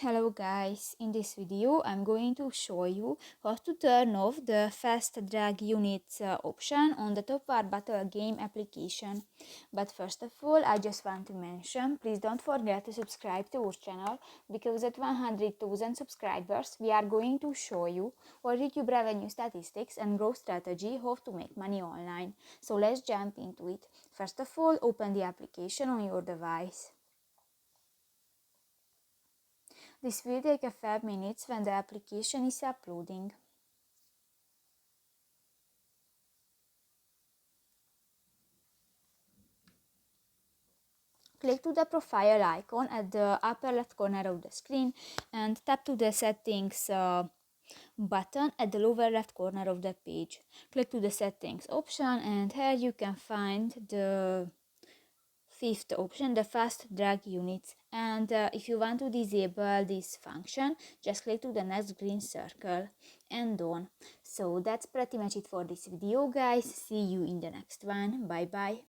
Hello guys, in this video I'm going to show you how to turn off the fast drag units option on the Top War Battle game application. But first of all, I just want to mention, please don't forget to subscribe to our channel, because at 100,000 subscribers we are going to show you our YouTube revenue statistics and growth strategy, how to make money online. So let's jump into it. First of all, open the application on your device. This will take a few minutes when the application is uploading. Click to the profile icon at the upper left corner of the screen and tap to the settings button at the lower left corner of the page. Click to the settings option and here you can find the fifth option, the fast drag units, and if you want to disable this function, just click to the next green circle and done. So that's pretty much it for this video guys. See you in the next one. Bye bye.